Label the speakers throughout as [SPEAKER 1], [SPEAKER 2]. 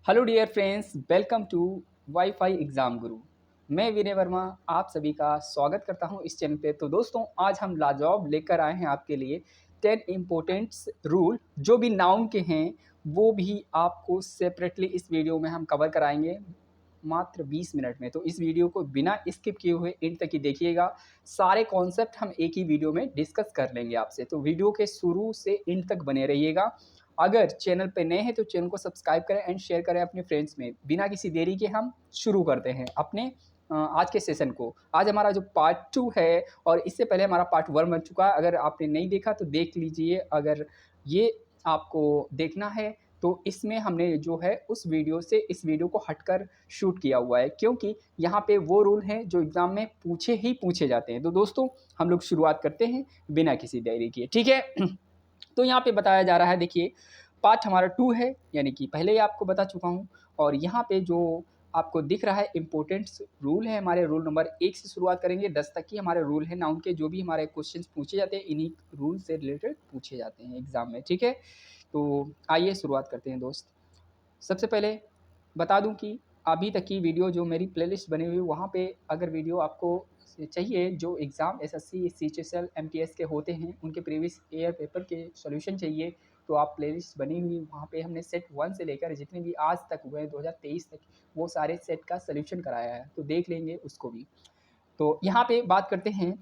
[SPEAKER 1] Hello dear friends, welcome to WiFi exam Guru. मैं विनय वर्मा आप सभी का स्वागत करता हूं इस चैनल पे। तो दोस्तों, आज हम लाजवाब लेकर आए हैं आपके लिए 10 इम्पोर्टेंट्स रूल जो भी नाउन के हैं, वो भी आपको सेपरेटली इस वीडियो में हम कवर कराएंगे मात्र 20 मिनट में। तो इस वीडियो को बिना स्किप किए हुए एंड तक ही देखिएगा। सारे कॉन्सेप्ट हम एक ही वीडियो में डिस्कस कर लेंगे आपसे, तो वीडियो के शुरू से एंड तक बने रहिएगा। अगर चैनल पे नए हैं तो चैनल को सब्सक्राइब करें एंड शेयर करें अपने फ्रेंड्स में। बिना किसी देरी के हम शुरू करते हैं अपने आज के सेशन को। आज हमारा जो पार्ट 2 है और इससे पहले हमारा पार्ट 1 बन चुका है। अगर आपने नहीं देखा तो देख लीजिए। अगर ये आपको देखना है तो इसमें हमने जो है उस वीडियो से इस वीडियो को हटकर शूट किया हुआ है, क्योंकि यहाँ पे वो रूल हैं जो एग्ज़ाम में पूछे ही पूछे जाते हैं। तो दोस्तों, हम लोग शुरुआत करते हैं बिना किसी देरी के, ठीक है। तो यहाँ पे बताया जा रहा है, देखिए पार्ट हमारा 2 है, यानी कि पहले ही आपको बता चुका हूँ। और यहाँ पे जो आपको दिख रहा है इम्पोर्टेंट्स रूल है हमारे, रूल नंबर 1 से शुरुआत करेंगे 10 तक की हमारे रूल है नाउन के। जो भी हमारे क्वेश्चंस पूछे जाते हैं इन्हीं रूल से रिलेटेड पूछे जाते हैं एग्ज़ाम में, ठीक है। तो आइए शुरुआत करते हैं दोस्त। सबसे पहले बता दूं कि अभी तक की वीडियो जो मेरी प्लेलिस्ट बनी हुई है, वहाँ पे अगर वीडियो आपको चाहिए जो एग्ज़ाम एसएससी, सीएचएसएल, एमटीएस के होते हैं, उनके प्रीवियस ईयर पेपर के सॉल्यूशन चाहिए, तो आप प्लेलिस्ट बनी हुई वहाँ पे हमने सेट 1 से लेकर जितने भी आज तक हुए हैं 2023 तक, वो सारे सेट का सॉल्यूशन कराया है, तो देख लेंगे उसको भी। तो यहाँ पे बात करते हैं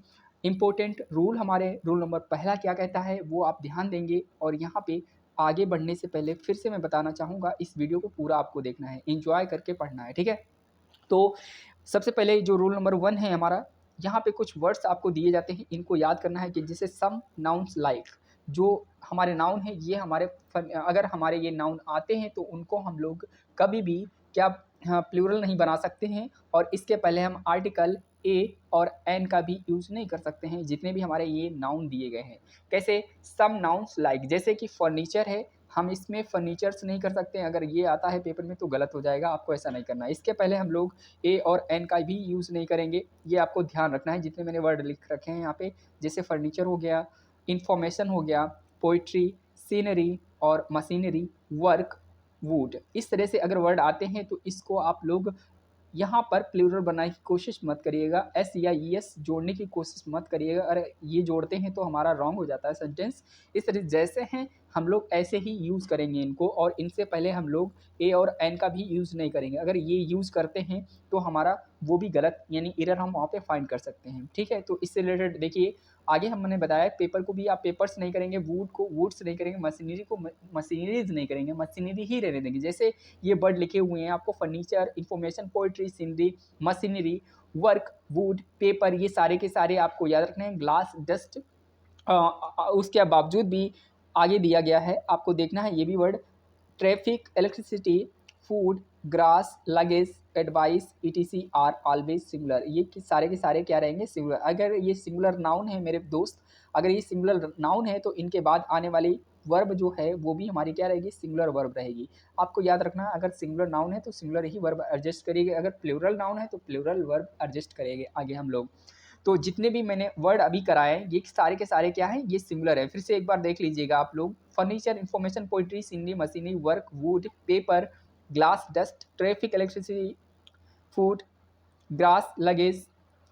[SPEAKER 1] इम्पोर्टेंट रूल। हमारे रूल नंबर पहला क्या कहता है वो आप ध्यान देंगे। और यहाँ पे आगे बढ़ने से पहले फिर से मैं बताना चाहूँगा, इस वीडियो को पूरा आपको देखना है, एंजॉय करके पढ़ना है, ठीक है। तो सबसे पहले जो रूल नंबर 1 है हमारा, यहाँ पे कुछ वर्ड्स आपको दिए जाते हैं, इनको याद करना है कि जैसे सम नाउन्स लाइक, जो हमारे नाउन है ये हमारे अगर हमारे ये नाउन आते हैं तो उनको हम लोग कभी भी क्या प्लूरल नहीं बना सकते हैं। और इसके पहले हम आर्टिकल ए और एन का भी यूज़ नहीं कर सकते हैं जितने भी हमारे ये नाउन दिए गए हैं। कैसे? सम नाउन्स लाइक, जैसे कि फर्नीचर है, हम इसमें फर्नीचर्स नहीं कर सकते हैं। अगर ये आता है पेपर में तो गलत हो जाएगा, आपको ऐसा नहीं करना है। इसके पहले हम लोग ए और एन का भी यूज़ नहीं करेंगे, ये आपको ध्यान रखना है जितने मैंने वर्ड लिख रखे हैं यहाँ पे। जैसे फर्नीचर हो गया, इंफॉर्मेशन हो गया, पोइट्री, सीनरी और मशीनरी, वर्क, वुड, इस तरह से अगर वर्ड आते हैं तो इसको आप लोग यहाँ पर प्लूरल बनाने की कोशिश मत करिएगा, एस या ई एस जोड़ने की कोशिश मत करिएगा। अगर ये जोड़ते हैं तो हमारा रॉन्ग हो जाता है सेंटेंस। इस तरह जैसे हैं हम लोग ऐसे ही यूज़ करेंगे इनको, और इनसे पहले हम लोग ए और एन का भी यूज़ नहीं करेंगे। अगर ये यूज़ करते हैं तो हमारा वो भी गलत, यानी एरर हम वहाँ पे फाइंड कर सकते हैं, ठीक है। तो इससे रिलेटेड देखिए आगे हमने बताया, पेपर को भी आप पेपर्स नहीं करेंगे, वुड को वुड्स नहीं करेंगे, मशीनरी को मशीनरीज नहीं करेंगे, मशीनरी ही रहने देंगे। जैसे ये वर्ड लिखे हुए हैं आपको, furniture, information, poetry, scenery, machinery, work, wood, paper, ये सारे के सारे आपको याद रखने हैं। ग्लास, डस्ट, उसके बावजूद भी आगे दिया गया है, आपको देखना है ये भी word. Traffic, electricity, food, grass, luggage, advice, etc are always singular. ये सारे के सारे क्या रहेंगे? सिंगुलर। अगर ये सिंगुलर नाउन है मेरे दोस्त, अगर ये सिंगुलर नाउन है तो इनके बाद आने वाली वर्ब जो है वो भी हमारी क्या रहेगी? सिंगुलर वर्ब रहेगी। आपको याद रखना है, अगर सिंगुलर नाउन है तो सिंगुलर ही वर्ब एडजस्ट करेंगे, अगर प्लूरल नाउन है तो प्लूरल वर्ब एडजस्ट करेंगे आगे हम लोग। तो जितने भी मैंने वर्ड अभी कराए ये सारे के सारे क्या हैं? ये सिंगुलर है। फिर से एक बार देख लीजिएगा आप लोग। Furniture, information, poetry, scenery, machinery, work, wood, paper, glass, dust, traffic, electricity, food, grass, luggage,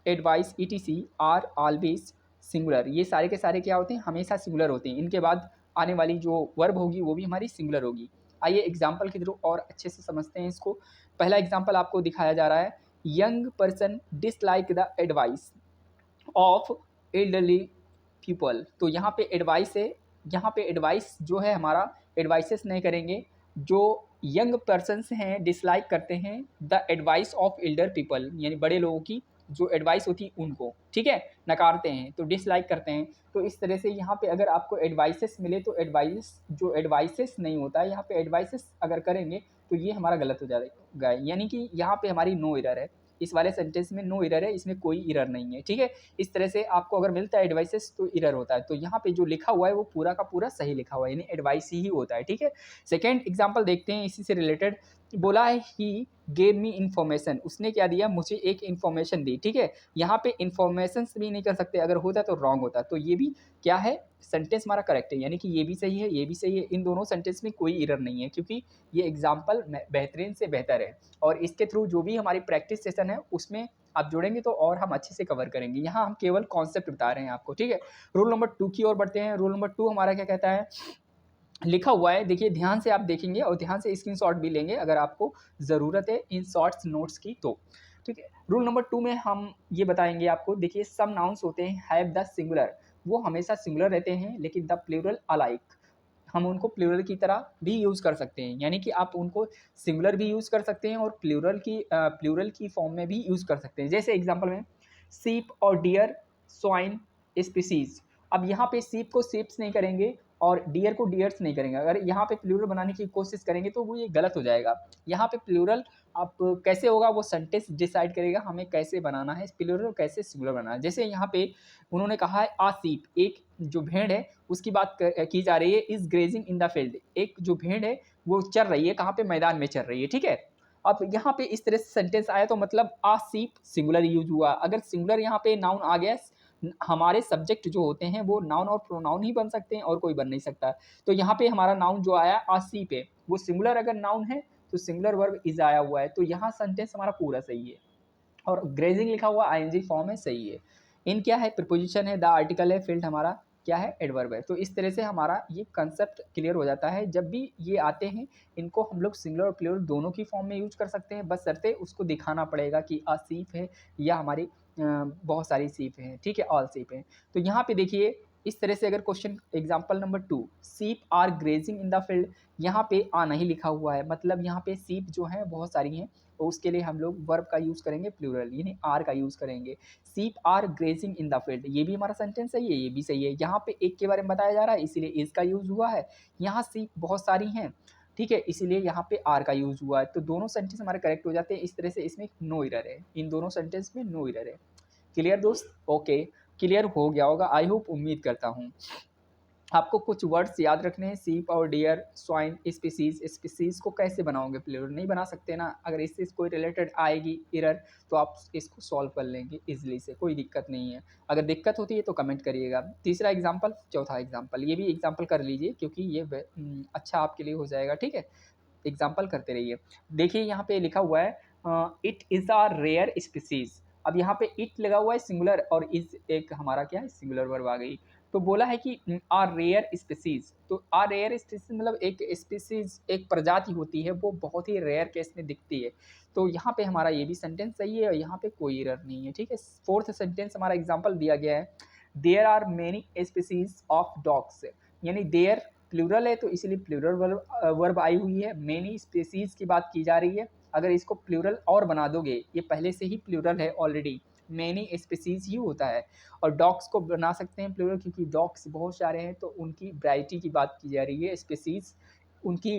[SPEAKER 1] advice, etc are always singular. ये सारे के सारे क्या होते हैं? हमेशा सिंगुलर होते हैं। इनके बाद आने वाली जो वर्ब होगी वो भी हमारी सिंगुलर होगी। आइए एग्जाम्पल के थ्रू और अच्छे से समझते हैं इसको। पहला एग्जाम्पल आपको दिखाया जा रहा है, young person dislike the advice of elderly people. तो यहाँ पे एडवाइस है, यहाँ पे एडवाइस जो है हमारा, एडवाइसेस नहीं करेंगे। जो यंग पर्सनस हैं डिसलाइक करते हैं the advice of Elder people, यानी बड़े लोगों की जो एडवाइस होती है उनको, ठीक है, नकारते हैं तो डिसलाइक करते हैं। तो इस तरह से यहाँ पे अगर आपको एडवाइसेस मिले तो एडवाइस जो एडवाइसेस नहीं होता है, यहाँ पे एडवाइसेस अगर करेंगे तो ये हमारा गलत हो जाएगा, यानी कि यहाँ पे हमारी नो एरर है। इस वाले सेंटेंस में नो एरर है, इसमें कोई एरर नहीं है, ठीक है। इस तरह से आपको अगर मिलता है एडवाइसेस तो एरर होता है। तो यहाँ पे जो लिखा हुआ है वो पूरा का पूरा सही लिखा हुआ है, यानी एडवाइस ही होता है, ठीक है। सेकेंड एग्जाम्पल देखते हैं इसी से रिलेटेड। बोला है ही गेव मी इन्फॉर्मेशन, उसने क्या दिया, मुझे एक इन्फॉर्मेशन दी, ठीक है। यहाँ पे इन्फॉर्मेशन भी नहीं कर सकते, अगर होता तो रॉन्ग होता। तो ये भी क्या है, सेंटेंस हमारा करेक्ट है, यानी कि ये भी सही है, ये भी सही है। इन दोनों सेंटेंस में कोई एरर नहीं है, क्योंकि ये एग्जाम्पल बेहतरीन से बेहतर है। और इसके थ्रू जो भी हमारी प्रैक्टिस सेशन है उसमें आप जोड़ेंगे तो और हम अच्छे से कवर करेंगे। यहाँ हम केवल कॉन्सेप्ट बता रहे हैं आपको, ठीक है। रूल नंबर 2 की ओर बढ़ते हैं। रूल नंबर 2 हमारा क्या कहता है, लिखा हुआ है, देखिए ध्यान से आप देखेंगे और ध्यान से स्क्रीनशॉट भी लेंगे अगर आपको ज़रूरत है इन शॉर्ट्स नोट्स की तो, ठीक है। रूल नंबर 2 में हम ये बताएंगे आपको, देखिए सम नाउन्स होते हैं हैव द सिंगुलर, वो हमेशा सिंगुलर रहते हैं, लेकिन द प्लूरल अलाइक, हम उनको प्लूरल की तरह भी यूज़ कर सकते हैं, यानी कि आप उनको सिंगुलर भी यूज़ कर सकते हैं और प्लूरल की फॉर्म में भी यूज़ कर सकते हैं। जैसे एग्जांपल में सीप और डियर, स्वाइन, स्पीसीज। अब यहाँ पे सीप को सीप्स नहीं करेंगे और डियर को डियर्स नहीं करेंगे। अगर यहाँ पे प्लूरल बनाने की कोशिश करेंगे तो वो ये गलत हो जाएगा। यहाँ पे प्लूरल आप कैसे होगा, वो सेंटेंस डिसाइड करेगा हमें कैसे बनाना है प्लूरल, कैसे सिंगुलर बनाना है। जैसे यहाँ पे उन्होंने कहा है आ सीप, एक जो भेड़ है उसकी बात की जा रही है, is grazing in the field, एक जो भेड़ है वो चर रही है, कहाँ पे, मैदान में चर रही है, ठीक है। अब यहाँ पे इस तरह से सेंटेंस आया तो मतलब आ सीप सिंगुलर यूज हुआ। अगर सिंगुलर यहाँ पे नाउन आ गया, हमारे सब्जेक्ट जो होते हैं वो नाउन और प्रोनाउन ही बन सकते हैं और कोई बन नहीं सकता। तो यहाँ पे हमारा नाउन जो आया आ सीप है, वो सिंगुलर अगर नाउन है तो सिंगुलर वर्ब इज आया हुआ है, तो यहाँ सेंटेंस हमारा पूरा सही है। और ग्रेजिंग लिखा हुआ आईएनजी फॉर्म है, सही है। इन क्या है, प्रीपोजिशन है, द आर्टिकल है, फील्ड हमारा क्या है, एडवर्ब है। तो इस तरह से हमारा ये कंसेप्ट क्लियर हो जाता है। जब भी ये आते हैं इनको हम लोग सिंगुलर और प्लूरल दोनों की फॉर्म में यूज कर सकते हैं, बस शर्ते उसको दिखाना पड़ेगा कि अ सीप है या हमारी बहुत सारी सीप हैं, ठीक है, ऑल सीप हैं। तो यहाँ पे देखिए इस तरह से अगर question example number 2, sheep are grazing in the field, यहाँ पे आ नहीं लिखा हुआ है, मतलब यहाँ पे सीप जो है बहुत सारी हैं, तो उसके लिए हम लोग वर्ब का यूज़ करेंगे प्लूरल, यानी आर का यूज़ करेंगे। Sheep are grazing in the field, ये भी हमारा सेंटेंस सही है, ये भी सही है। यहाँ पे एक के बारे में बताया जा रहा है इसीलिए इज का यूज़ हुआ है। यहाँ सीप बहुत सारी हैं, ठीक है, इसीलिए यहाँ पे आर का यूज़ हुआ है। तो दोनों सेंटेंस हमारे करेक्ट हो जाते हैं। इस तरह से इसमें नो एरर है, इन दोनों सेंटेंस में नो एरर है। क्लियर दोस्त, ओके, क्लियर हो गया होगा, आई होप, उम्मीद करता हूँ। आपको कुछ वर्ड्स याद रखने हैं, सीप और डियर, स्वाइन, स्पीसीज। स्पीसीज को कैसे बनाओगे प्लूरल, नहीं बना सकते ना। अगर इससे कोई रिलेटेड आएगी एरर तो आप इसको सॉल्व कर लेंगे इजीली से, कोई दिक्कत नहीं है। अगर दिक्कत होती है तो कमेंट करिएगा। तीसरा एग्जाम्पल, चौथा एग्जाम्पल, ये भी एग्जाम्पल कर लीजिए क्योंकि ये अच्छा आपके लिए हो जाएगा, ठीक है। एग्जाम्पल करते रहिए। देखिए यहाँ पे लिखा हुआ है it is a rare species. अब यहाँ पे इट लगा हुआ है सिंगुलर और इज एक हमारा क्या है, सिंगुलर वर्ब आ गई। तो बोला है कि आ रेयर स्पीसीज, तो आ रेयर स्पीसीज मतलब एक स्पीसीज, एक प्रजाति होती है वो बहुत ही रेयर केस में दिखती है। तो यहाँ पे हमारा ये भी सेंटेंस सही है और यहाँ पे कोई एरर नहीं है, ठीक है। फोर्थ सेंटेंस हमारा एग्जाम्पल दिया गया है, there are many species of dogs, यानी देयर प्लूरल है तो इसीलिए प्लूरल वर्ब आई हुई है। मेनी स्पीसीज की बात की जा रही है। अगर इसको प्लूरल और बना दोगे, ये पहले से ही प्लूरल है ऑलरेडी, मेनी स्पीसीज ही होता है। और डॉग्स को बना सकते हैं प्लूरल क्योंकि डॉग्स बहुत सारे हैं, तो उनकी वैरायटी की बात की जा रही है। स्पीसीज उनकी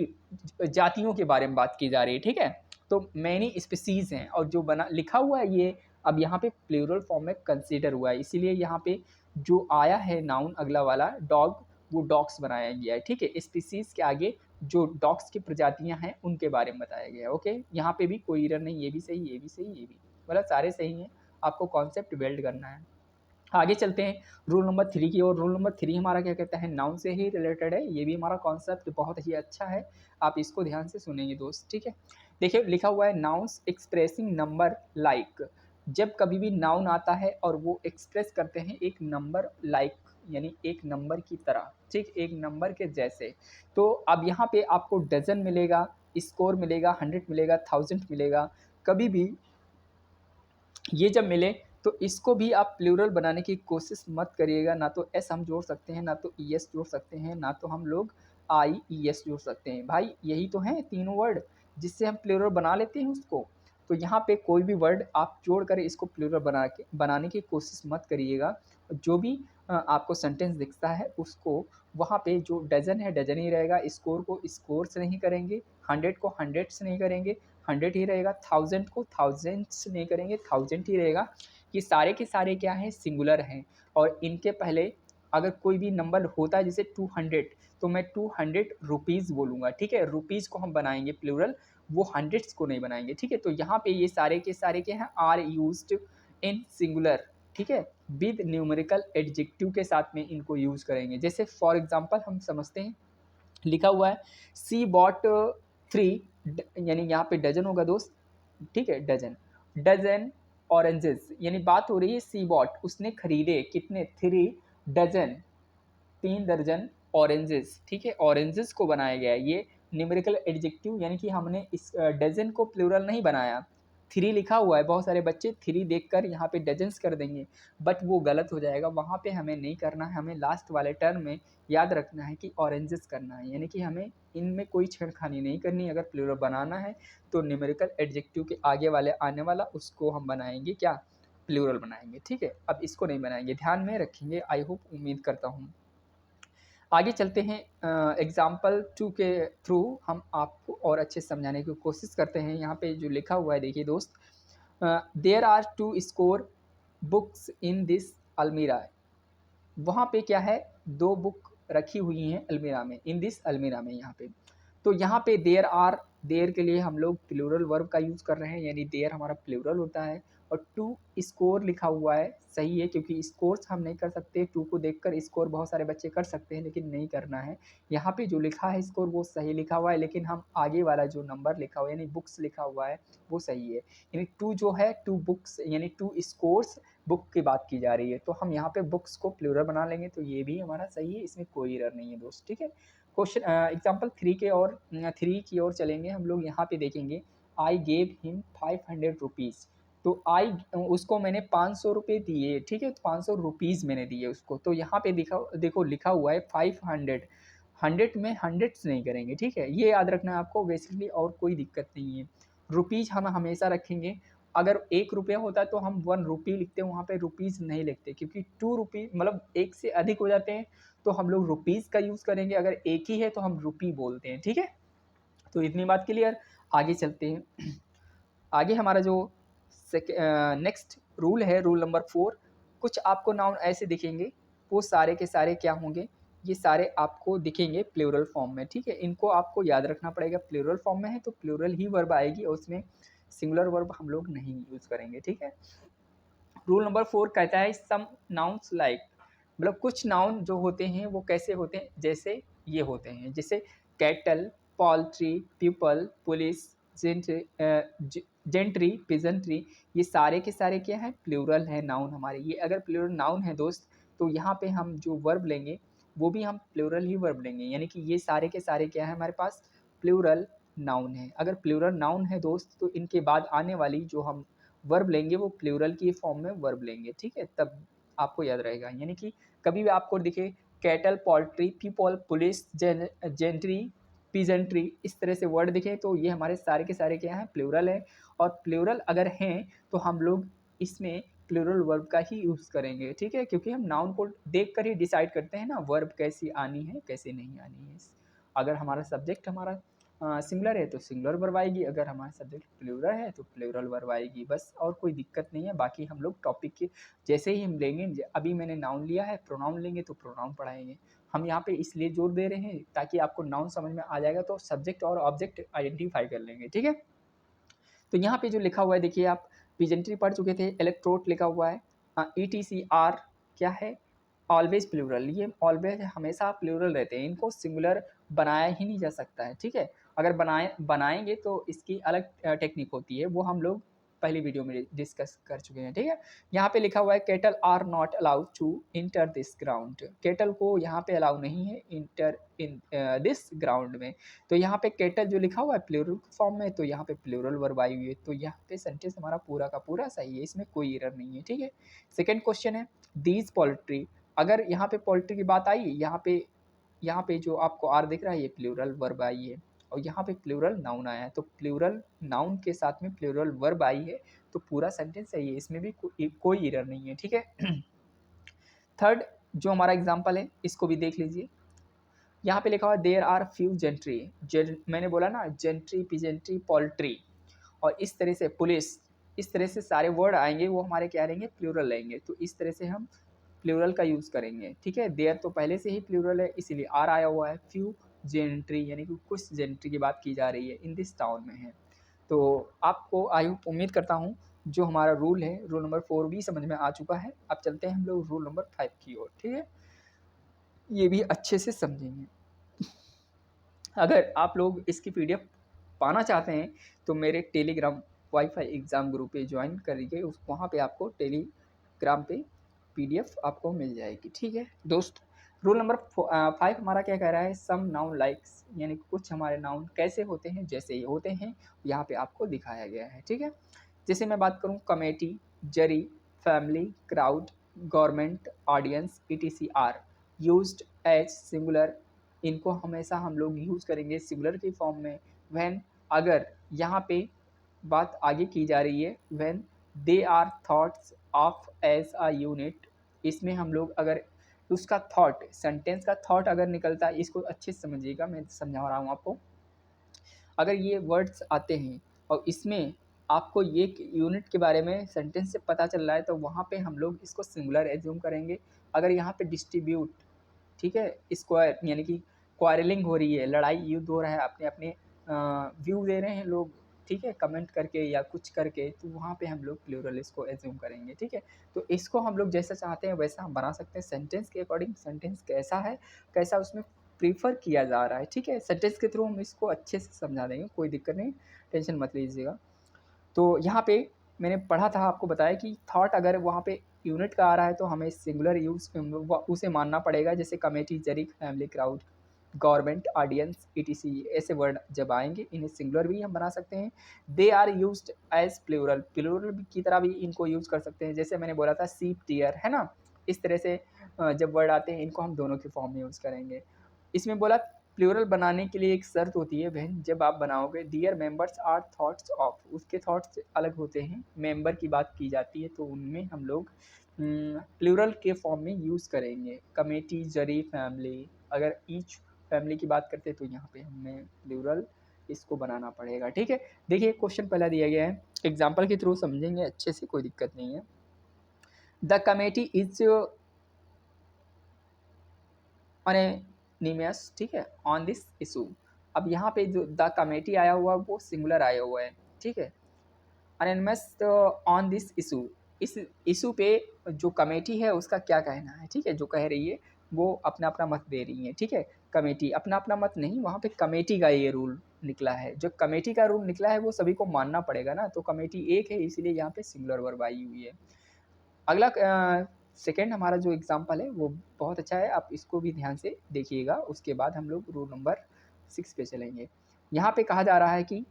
[SPEAKER 1] जातियों के बारे में बात की जा रही है, ठीक है। तो मैनी स्पीसीज हैं और जो बना लिखा हुआ है ये अब यहाँ पे प्लूरल फॉर्म में कंसीडर हुआ है, इसीलिए यहाँ पे जो आया है नाउन अगला वाला डॉग, वो डॉग्स बनाया गया है, ठीक है। स्पीसीज के आगे जो डॉग्स की प्रजातियां हैं उनके बारे में बताया गया है, ओके। यहाँ पे भी कोई एरर नहीं, ये भी सही, ये भी सही, ये भी, मतलब सारे सही हैं। आपको कॉन्सेप्ट बिल्ड करना है। आगे चलते हैं रूल नंबर 3 की ओर। रूल नंबर 3 हमारा क्या कहता है, नाउन से ही रिलेटेड है। ये भी हमारा कॉन्सेप्ट बहुत ही अच्छा है, आप इसको ध्यान से सुनेंगे दोस्त, ठीक है। देखिए लिखा हुआ है नाउन्स एक्सप्रेसिंग नंबर लाइक, जब कभी भी नाउन आता है और वो एक्सप्रेस करते हैं एक नंबर लाइक, यानी एक नंबर की तरह, ठीक, एक नंबर के जैसे। तो अब यहाँ पे आपको डजन मिलेगा, स्कोर मिलेगा, 100 मिलेगा, 1000 मिलेगा। कभी भी ये जब मिले तो इसको भी आप प्लूरल बनाने की कोशिश मत करिएगा। ना तो एस हम जोड़ सकते हैं, ना तो ई एस जोड़ सकते हैं, ना तो हम लोग आई ई एस जोड़ सकते हैं। भाई यही तो हैं तीनों वर्ड जिससे हम प्लूरल बना लेते हैं उसको। तो यहाँ पे कोई भी वर्ड आप जोड़ कर इसको प्लूरल बनाने की कोशिश मत करिएगा। जो भी आपको सेंटेंस दिखता है उसको वहाँ पे जो डजन है डजन ही रहेगा, स्कोर को स्कोर से नहीं करेंगे, 100 को 100 से नहीं करेंगे, 100 ही रहेगा, 1000 को थाउजेंड्स नहीं करेंगे, 1000 ही रहेगा। ये सारे के सारे क्या हैं, सिंगुलर हैं। और इनके पहले अगर कोई भी नंबर होता है जैसे 200, तो मैं 200 रुपीज़ बोलूँगा, ठीक है। रुपीज़ को हम बनाएंगे प्लूरल, वो हंड्रेड्स को नहीं बनाएंगे, ठीक है। तो यहाँ पे ये सारे के सारे क्या हैं, आर यूज्ड इन सिंगुलर, ठीक है, विद न्यूमेरिकल एडजेक्टिव के साथ में इनको यूज करेंगे। जैसे फॉर एग्जांपल हम समझते हैं, लिखा हुआ है सी बॉट 3, यानी यहाँ पे डजन होगा दोस्त, ठीक है, डजन, डजन ऑरेंजेस, यानी बात हो रही है सी बॉट, उसने खरीदे कितने, 3 डजन, 3 दर्जन ऑरेंजेस, ठीक है, ऑरेंजेस को बनाया गया है। ये न्यूमेरिकल एडजेक्टिव, यानी कि हमने इस डजन को प्लूरल नहीं बनाया। 3 लिखा हुआ है, बहुत सारे बच्चे 3 देखकर यहाँ पे डजन्स कर देंगे, बट वो गलत हो जाएगा, वहाँ पे हमें नहीं करना है। हमें लास्ट वाले टर्म में याद रखना है कि ऑरेंजेस करना है, यानी कि हमें इनमें कोई छेड़खानी नहीं करनी। अगर प्लूरल बनाना है तो न्यूमेरिकल एडजेक्टिव के आगे वाले आने वाला उसको हम बनाएंगे क्या, प्लूरल बनाएंगे, ठीक है। अब इसको नहीं बनाएंगे, ध्यान में रखेंगे, आई होप, उम्मीद करता हूँ। आगे चलते हैं, एग्जाम्पल 2 के थ्रू हम आपको और अच्छे से समझाने की कोशिश करते हैं। यहाँ पे जो लिखा हुआ है देखिए दोस्त, there are 2 score books in this almirah, वहाँ पे क्या है, 2 बुक रखी हुई हैं अलमीरा में, इन दिस अलमीरा में, यहाँ पे। तो यहाँ पे देयर आर, देयर के लिए हम लोग प्लूरल वर्ब का यूज़ कर रहे हैं, यानी देयर हमारा प्लूरल होता है। और 2 स्कोर लिखा हुआ है, सही है, क्योंकि स्कोर्स हम नहीं कर सकते, 2 को देखकर स्कोर बहुत सारे बच्चे कर सकते हैं, लेकिन नहीं करना है। यहाँ पे जो लिखा है स्कोर वो सही लिखा हुआ है, लेकिन हम आगे वाला जो नंबर लिखा हुआ है यानी बुक्स लिखा हुआ है वो सही है। यानी 2 जो है, 2 बुक्स यानी 2 स्कोर्स बुक की बात की जा रही है, तो हम यहाँ पे बुक्स को प्लूरल बना लेंगे, तो ये भी हमारा सही है, इसमें कोई एरर नहीं है दोस्त, ठीक है। क्वेश्चन एग्जांपल 3 के और 3 की ओर चलेंगे हम लोग। यहाँ पे देखेंगे आई गेव हिम 500 रुपीज़, तो आई उसको मैंने 500 रुपये दिए, ठीक है, तो 500 रुपीज़ मैंने दिए उसको। तो यहाँ पे देखो लिखा हुआ है 500, 100 में हंड्रेड्स नहीं करेंगे, ठीक है, ये याद रखना है आपको बेसिकली, और कोई दिक्कत नहीं है। रुपीज़ हम हमेशा रखेंगे, अगर 1 रुपया होता तो हम 1 रुपी लिखते हैं, वहाँ पे रुपीज़ नहीं लिखते, क्योंकि 2 रुपी मतलब 1 से अधिक हो जाते हैं तो हम लोग रुपीज़ का यूज़ करेंगे, अगर एक ही है तो हम रुपी बोलते हैं, ठीक है। तो इतनी बात क्लियर। आगे चलते हैं। आगे हमारा जो नेक्स्ट रूल है, रूल नंबर 4, कुछ आपको नाउन ऐसे दिखेंगे, वो सारे के सारे क्या होंगे, ये सारे आपको दिखेंगे प्लूरल फॉर्म में, ठीक है। इनको आपको याद रखना पड़ेगा, प्लूरल फॉर्म में है तो प्लूरल ही वर्ब आएगी, और उसमें सिंगुलर वर्ब हम लोग नहीं यूज़ करेंगे, ठीक है। रूल नंबर 4 कहता है सम नाउन्स लाइक, मतलब कुछ नाउन जो होते हैं वो कैसे होते हैं, जैसे ये होते हैं, जैसे cattle, poultry, people, police, gentry, peasantry, ये सारे के सारे क्या है, प्लूरल है नाउन हमारे। ये अगर प्लूरल नाउन है दोस्त, तो यहाँ पे हम जो वर्ब लेंगे वो भी हम प्लूरल ही वर्ब लेंगे, यानी कि ये सारे के सारे क्या है, हमारे पास प्लूरल नाउन है। अगर प्लूरल नाउन है दोस्त, तो इनके बाद आने वाली जो हम वर्ब लेंगे वो प्लूरल की फॉर्म में वर्ब लेंगे, ठीक है, तब आपको याद रहेगा। यानी कि कभी भी आपको दिखे cattle, poultry, people, police, gentry, peasantry, इस तरह से वर्ड दिखे, तो ये हमारे सारे के सारे क्या हैं, प्लूरल है। और प्लूरल अगर हैं तो हम लोग इसमें प्लूरल वर्ब का ही यूज़ करेंगे, ठीक है, क्योंकि हम नाउन को देख कर ही डिसाइड करते हैं ना वर्ब कैसी आनी है कैसे नहीं आनी है। अगर हमारा सब्जेक्ट हमारा सिंगुलर है तो सिंगुलर वर्ब आएगी, अगर हमारा सब्जेक्ट प्लूरल है तो प्लूरल वर्ब आएगी, बस, और कोई दिक्कत नहीं है। बाकी हम लोग टॉपिक के जैसे ही हम लेंगे, अभी मैंने नाउन लिया है, प्रोनाउन लेंगे तो प्रोनाउन पढ़ाएंगे। हम यहाँ पे इसलिए जोर दे रहे हैं ताकि आपको नाउन समझ में आ जाएगा, तो सब्जेक्ट और ऑब्जेक्ट आइडेंटिफाई कर लेंगे, ठीक है। तो यहाँ पे जो लिखा हुआ है देखिए, आप पिजेंट्री पढ़ चुके थे, इलेक्ट्रोड लिखा हुआ है, ETCR क्या है, ऑलवेज प्लूरल, ये ऑलवेज हमेशा प्लूरल रहते हैं, इनको सिंगुलर बनाया ही नहीं जा सकता है, ठीक है। अगर बनाएंगे तो इसकी अलग टेक्निक होती है, वो हम लोग पहली वीडियो में डिस्कस कर चुके हैं, ठीक है। यहाँ पे लिखा हुआ है cattle are not allowed to enter this ground, cattle को यहाँ पे अलाउ नहीं है इंटर इन दिस ग्राउंड में। तो यहाँ पे केटल जो लिखा हुआ है प्लूरल फॉर्म में, तो यहाँ पे प्लूरल वर्ब आई हुई है, तो यहाँ पे सेंटेंस हमारा पूरा का पूरा सही है, इसमें कोई एरर नहीं है, ठीक है। सेकेंड क्वेश्चन है दीज पोल्ट्री, अगर यहाँ पे पोल्ट्री की बात आई, यहाँ पे जो आपको आर दिख रहा है ये प्लूरल वर्ब आई है, और यहाँ पे प्लूरल नाउन आया है, तो प्लूरल नाउन के साथ में प्लूरल वर्ब आई है, तो पूरा सेंटेंस सही है, इसमें भी कोई एरर नहीं है, ठीक है। थर्ड जो हमारा एग्जाम्पल है इसको भी देख लीजिए। यहाँ पे लिखा हुआ है देयर आर फ्यू जेंट्री, मैंने बोला ना जेंट्री, पिजेंट्री, पोल्ट्री, और इस तरह से पुलिस, इस तरह से सारे वर्ड आएंगे वो हमारे क्या रहेंगे, प्लूरल रहेंगे, तो इस तरह से हम प्लूरल का यूज़ करेंगे, ठीक है। देयर तो पहले से ही प्लूरल है इसीलिए आर आया हुआ है, फ्यू जेनेटरी यानी कि कुछ जेनेटरी की बात की जा रही है इन दिस टाउन में है। तो आपको उम्मीद करता हूँ जो हमारा रूल है, रूल नंबर 4 भी समझ में आ चुका है। अब चलते हैं हम लोग रूल नंबर 5 की ओर, ठीक है? ये भी अच्छे से समझेंगे। अगर आप लोग इसकी पीडीएफ पाना चाहते हैं तो मेरे टेलीग्राम वाईफाई एग्ज़ाम ग्रुप पे ज्वाइन करिए, उस वहाँ पे आपको टेलीग्राम पे पीडीएफ आपको मिल जाएगी, ठीक है दोस्त? रूल नंबर 5 हमारा क्या कह रहा है, सम नाउन लाइक्स यानी कुछ हमारे नाउन कैसे होते हैं, जैसे ये होते हैं, यहाँ पे आपको दिखाया गया है, ठीक है? जैसे मैं बात करूँ committee, jury, family, crowd, government, audience, etc are used as singular. इनको हमेशा हम लोग यूज़ करेंगे सिंगुलर की फॉर्म में व्हेन, अगर यहाँ पे बात आगे की जा रही है, when they are thoughts of as a unit. इसमें हम लोग अगर उसका थॉट, सेंटेंस का थॉट अगर निकलता है, इसको अच्छे से समझिएगा, मैं समझा रहा हूँ आपको। अगर ये वर्ड्स आते हैं और इसमें आपको ये यूनिट के बारे में सेंटेंस से पता चल रहा है, तो वहाँ पे हम लोग इसको सिंगुलर एज्यूम करेंगे। अगर यहाँ पे डिस्ट्रीब्यूट, ठीक है, स्क्वायर यानी कि क्वारलिंग हो रही है, लड़ाई युद्ध हो रहा है, अपने अपने व्यू दे रहे हैं लोग, ठीक है, कमेंट करके या कुछ करके, तो वहाँ पे हम लोग प्लूरल इसको एज्यूम करेंगे, ठीक है? तो इसको हम लोग जैसा चाहते हैं वैसा हम बना सकते हैं सेंटेंस के अकॉर्डिंग। सेंटेंस कैसा है, कैसा उसमें प्रीफर किया जा रहा है, ठीक है? सेंटेंस के थ्रू हम इसको अच्छे से समझा देंगे, कोई दिक्कत नहीं, टेंशन मत लीजिएगा। तो यहाँ पे मैंने पढ़ा था, आपको बताया कि थॉट अगर वहाँ पे यूनिट का आ रहा है तो हमें सिंगुलर यूज़ उसे मानना पड़ेगा, जैसे committee, jury, family, crowd, government, audience, etc ऐसे वर्ड जब आएंगे इन्हें सिंगुलर भी हम बना सकते हैं। They are used as plural, plural की तरह भी इनको यूज़ कर सकते हैं, जैसे मैंने बोला था सीप, टीयर, है ना? इस तरह से जब वर्ड आते हैं इनको हम दोनों के फॉर्म में यूज़ करेंगे। इसमें बोला प्लूरल बनाने के लिए एक शर्त होती है बहन, जब आप बनाओगे dear members are thoughts of, उसके थॉट्स अलग होते हैं, मेंबर की बात की जाती है, तो उनमें हम लोग प्लूरल के फॉर्म में यूज़ करेंगे। कमेटी, जरी, फैमिली, अगर ईच फैमिली की बात करते हैं तो यहाँ पे हमें प्लूरल इसको बनाना पड़ेगा, ठीक है? देखिए क्वेश्चन पहला दिया गया है, एग्जाम्पल के थ्रू समझेंगे अच्छे से, कोई दिक्कत नहीं है। द कमेटी इज अनोनिमस, ठीक है, ऑन दिस इशू। अब यहाँ पे जो द कमेटी आया हुआ वो सिंगुलर आया हुआ है, ठीक है? अनोनिमस ऑन दिस इशू, इस इशू पे जो कमेटी है उसका क्या कहना है, ठीक है? जो कह रही है वो अपना अपना मत दे रही है, ठीक है? कमेटी अपना अपना मत नहीं, वहाँ पे कमेटी का ये रूल निकला है, जो कमेटी का रूल निकला है वो सभी को मानना पड़ेगा ना, तो कमेटी एक है इसलिए यहाँ पे सिंगुलर वर्ब आई हुई है। अगला सेकंड हमारा जो एग्जांपल है वो बहुत अच्छा है, आप इसको भी ध्यान से देखिएगा, उसके बाद हम लोग रूल नंबर 6 पे चलेंगे। यहाँ पे कहा जा रहा है कि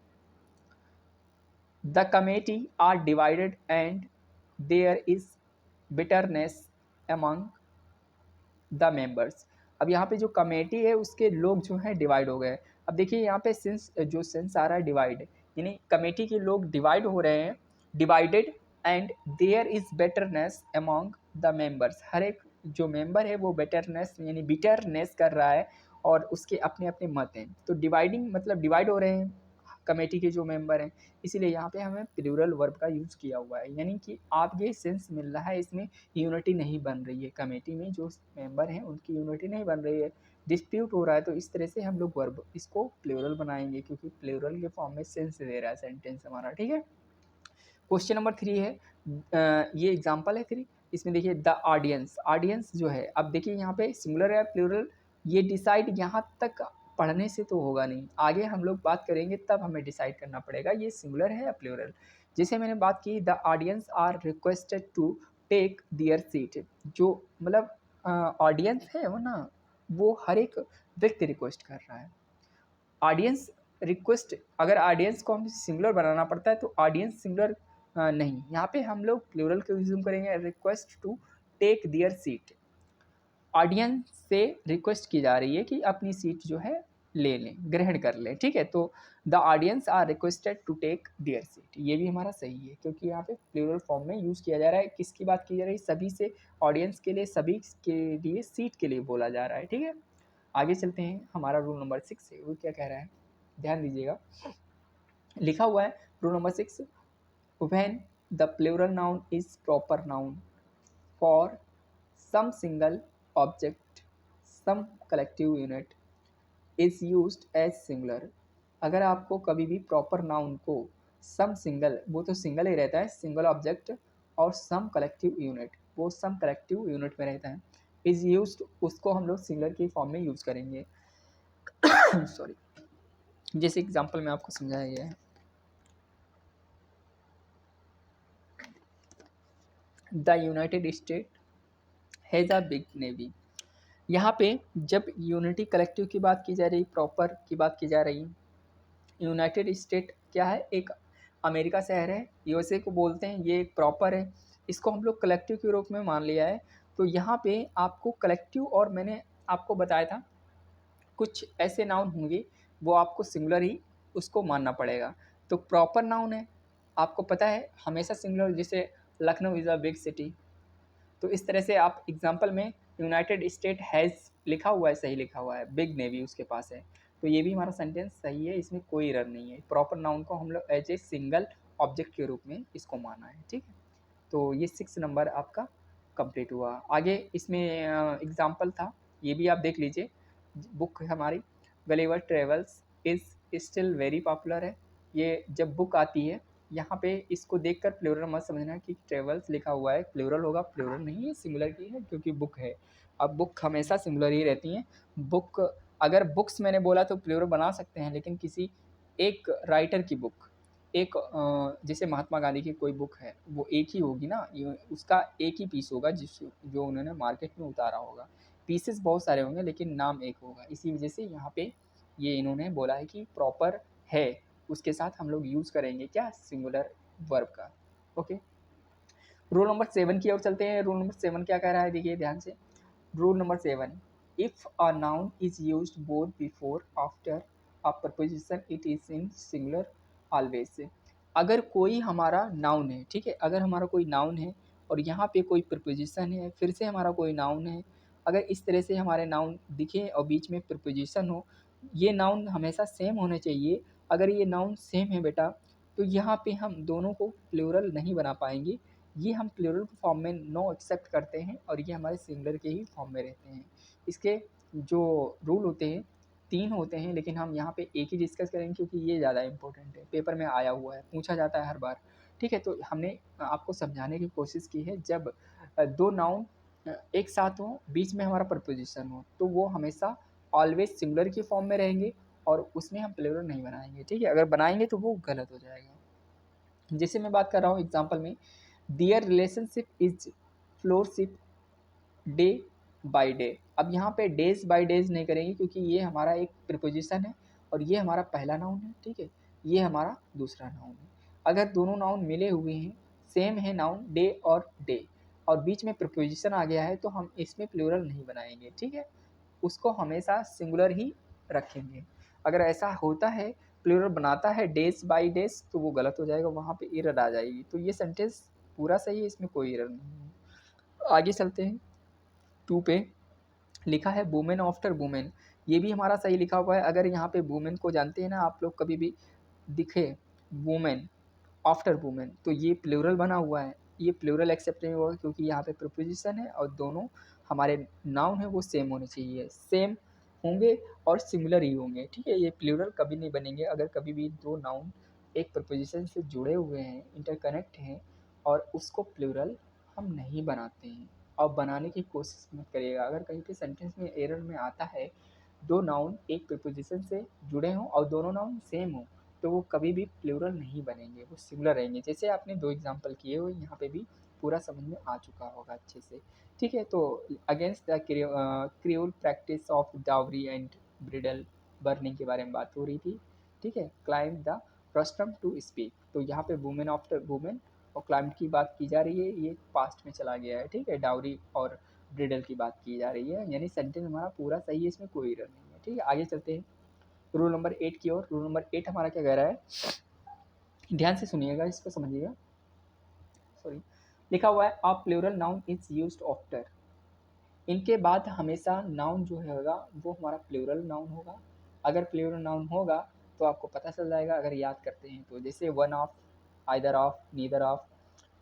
[SPEAKER 1] the committee are divided and there is bitterness among the members. अब यहाँ पे जो कमेटी है उसके लोग जो हैं डिवाइड हो गए। अब देखिए यहाँ पे सेंस आ रहा है डिवाइड, यानी कमेटी के लोग डिवाइड हो रहे हैं, divided and there is bitterness among the members. हर एक जो मेंबर है वो बेटरनेस यानी बिटरनेस कर रहा है और उसके अपने अपने मत हैं, तो डिवाइडिंग मतलब डिवाइड हो रहे हैं कमेटी के जो मेंबर हैं, इसीलिए यहाँ पे हमें प्लूरल वर्ब का यूज़ किया हुआ है, यानी कि आप ये सेंस मिल रहा है इसमें यूनिटी नहीं बन रही है, कमेटी में जो मेंबर हैं उनकी यूनिटी नहीं बन रही है, डिस्प्यूट हो रहा है, तो इस तरह से हम लोग वर्ब इसको प्लूरल बनाएंगे, क्योंकि प्लूरल के फॉर्म में सेंस दे रहा है सेंटेंस हमारा, ठीक है? क्वेश्चन नंबर 3 है, ये एग्जांपल है 3, इसमें देखिए द ऑडियंस, ऑडियंस जो है, अब देखिए यहाँ पे सिंगुलर है प्लूरल, ये डिसाइड यहाँ तक पढ़ने से तो होगा नहीं, आगे हम लोग बात करेंगे तब हमें डिसाइड करना पड़ेगा ये सिंगुलर है या प्लूरल। जैसे मैंने बात की the audience are requested to take their seat, जो मतलब ऑडियंस है वो ना, वो हर एक व्यक्ति रिक्वेस्ट कर रहा है। ऑडियंस रिक्वेस्ट, अगर ऑडियंस को हम सिंगुलर बनाना पड़ता है तो ऑडियंस सिंगुलर नहीं, यहाँ पे हम लोग प्लूरल को यूज करेंगे, request to take their seat. Audience से रिक्वेस्ट की जा रही है कि अपनी सीट जो है ले लें, ग्रहण कर लें, ठीक है? तो the audience are requested to take their seat, ये भी हमारा सही है, क्योंकि यहाँ पे प्लूरल फॉर्म में यूज़ किया जा रहा है, किसकी बात की जा रही है, सभी से, ऑडियंस के लिए, सभी के लिए सीट के लिए बोला जा रहा है, ठीक है? आगे चलते हैं, हमारा रूल नंबर 6 है, वो क्या कह रहा है, ध्यान दीजिएगा, लिखा हुआ है rule number 6, when the plural noun is proper noun for some single object, some collective unit, is used as singular. अगर आपको कभी भी प्रॉपर नाउन को सम सिंगल, वो तो सिंगल ही रहता है, सिंगल ऑब्जेक्ट और सम कलेक्टिव यूनिट, वो सम कलेक्टिव यूनिट में रहता है, इज़ यूज्ड, उसको हम लोग सिंगलर के फॉर्म में यूज़ करेंगे। सॉरी, जैसे एग्जांपल में आपको समझाया गया है, the United state has a big navy. यहाँ पे जब यूनिटी कलेक्टिव की बात की जा रही, प्रॉपर की बात की जा रही, यूनाइटेड स्टेट क्या है, एक अमेरिका शहर है, यूएसए को बोलते हैं, ये एक प्रॉपर है, इसको हम लोग कलेक्टिव के रूप में मान लिया है। तो यहाँ पे आपको कलेक्टिव, और मैंने आपको बताया था कुछ ऐसे नाउन होंगे वो आपको सिंगुलर ही उसको मानना पड़ेगा। तो प्रॉपर नाउन है, आपको पता है हमेशा सिंगुलर, जैसे Lucknow is a big city. तो इस तरह से आप एग्जांपल में यूनाइटेड स्टेट हैज़ लिखा हुआ है, सही लिखा हुआ है, बिग नेवी उसके पास है, तो ये भी हमारा सेंटेंस सही है, इसमें कोई एरर नहीं है। प्रॉपर नाउन को हम लोग एज ए सिंगल ऑब्जेक्ट के रूप में इसको माना है, ठीक है। तो ये 6 नंबर आपका कंप्लीट हुआ। आगे इसमें एग्जाम्पल था, ये भी आप देख लीजिए, बुक हमारी Gulliver travels is still very popular है। ये जब बुक आती है, यहाँ पे इसको देखकर प्लूरल मत समझना कि ट्रेवल्स लिखा हुआ है प्लूरल होगा, प्लूरल नहीं है, सिंगुलर की है क्योंकि बुक है। अब बुक हमेशा सिंगुलर ही रहती हैं। बुक, अगर बुक्स मैंने बोला तो प्लूरल बना सकते हैं, लेकिन किसी एक राइटर की बुक, एक जैसे महात्मा गांधी की कोई बुक है, वो एक ही होगी ना, उसका एक ही पीस होगा जो उन्होंने मार्केट में उतारा होगा। पीसेस बहुत सारे होंगे लेकिन नाम एक होगा। इसी वजह से यहाँ पे ये इन्होंने बोला है कि प्रॉपर है, उसके साथ हम लोग यूज़ करेंगे क्या, सिंगुलर वर्ब का। ओके, रूल नंबर 7 की ओर चलते हैं। रूल नंबर 7 क्या कह रहा है, देखिए ध्यान से। Rule number 7, if a noun is used both before after a preposition it is in singular always. अगर कोई हमारा नाउन है, ठीक है, अगर हमारा कोई नाउन है और यहाँ पे कोई प्रपोजिशन है, फिर से हमारा कोई नाउन है, अगर इस तरह से हमारे नाउन दिखे और बीच में प्रपोजिशन हो, ये नाउन हमेशा सेम होने चाहिए। अगर ये नाउन सेम है बेटा, तो यहाँ पे हम दोनों को प्लूरल नहीं बना पाएंगे, ये हम प्लूरल फॉर्म में नो एक्सेप्ट करते हैं और ये हमारे सिंगुलर के ही फॉर्म में रहते हैं। इसके जो रूल होते हैं 3 होते हैं, लेकिन हम यहाँ पे एक ही डिस्कस करेंगे क्योंकि ये ज़्यादा इंपॉर्टेंट है, पेपर में आया हुआ है, पूछा जाता है हर बार, ठीक है। तो हमने आपको समझाने की कोशिश की है, जब 2 नाउन एक साथ हों, बीच में हमारा प्रपोजिशन हो, तो वो हमेशा ऑलवेज सिंगुलर की फॉर्म में रहेंगे और उसमें हम प्लूरल नहीं बनाएंगे, ठीक है। अगर बनाएंगे तो वो गलत हो जाएगा। जैसे मैं बात कर रहा हूँ एग्जाम्पल में, their relationship is flourishing day by day. अब यहाँ पे डेज बाय डेज नहीं करेंगे क्योंकि ये हमारा एक प्रिपोजिशन है और ये हमारा पहला नाउन है, ठीक है, ये हमारा दूसरा नाउन है। अगर दोनों नाउन मिले हुए हैं, सेम है नाउन डे और बीच में प्रिपोजिशन आ गया है, तो हम इसमें प्लूरल नहीं बनाएंगे, ठीक है, उसको हमेशा सिंगुलर ही रखेंगे। अगर ऐसा होता है, प्लूरल बनाता है डेज बाय डेज, तो वो गलत हो जाएगा, वहाँ पे एरर आ जाएगी। तो ये सेंटेंस पूरा सही है, इसमें कोई एरर नहीं है। आगे चलते हैं, 2 पे लिखा है वुमेन आफ्टर वुमेन, ये भी हमारा सही लिखा हुआ है। अगर यहाँ पे वुमेन को जानते हैं ना आप लोग, कभी भी दिखे वुमेन आफ्टर वुमेन, तो ये प्लूरल बना हुआ है, ये प्लूरल एक्सेप्ट नहीं होगा क्योंकि यहाँ पे प्रीपोजिशन है और दोनों हमारे नाउन है वो सेम होने चाहिए, सेम होंगे और सिमिलर ही होंगे, ठीक है। ये प्लूरल कभी नहीं बनेंगे अगर कभी भी दो नाउन एक प्रपोजिशन से जुड़े हुए हैं, इंटरकनेक्ट हैं, और उसको प्लूरल हम नहीं बनाते हैं। और बनाने की कोशिश मत करिएगा। अगर कहीं पे सेंटेंस में एरर में आता है, दो नाउन एक प्रीपोजिशन से जुड़े हों और दोनों नाउन सेम हो, तो वो कभी भी प्लूरल नहीं बनेंगे, वो सिंगुलर रहेंगे। जैसे आपने 2 एग्जांपल किए हो, यहाँ पे भी पूरा समझ में आ चुका होगा अच्छे से, ठीक है। तो against the cruel practice of dowry and bridle burning के बारे में बात हो रही थी, ठीक है। क्लाइंब द रस्ट्रम टू स्पीक, तो यहाँ पे वुमेन आफ्टर वुमेन और क्लाइंब की बात की जा रही है, ये पास्ट में चला गया है, ठीक है। डावरी और ब्रिडल की बात की जा रही है, यानी सेंटेंस हमारा पूरा सही है, इसमें कोई एरर नहीं है, ठीक है। आगे चलते हैं रूल नंबर 8 की ओर। रूल नंबर 8 हमारा क्या कह रहा है, ध्यान से सुनिएगा, इसको समझिएगा। सॉरी, लिखा हुआ है a plural noun is used after, इनके बाद हमेशा नाउन जो होगा वो हमारा प्लूरल नाउन होगा। अगर प्लूरल नाउन होगा तो आपको पता चल जाएगा, अगर याद करते हैं तो, जैसे one of, either of, neither of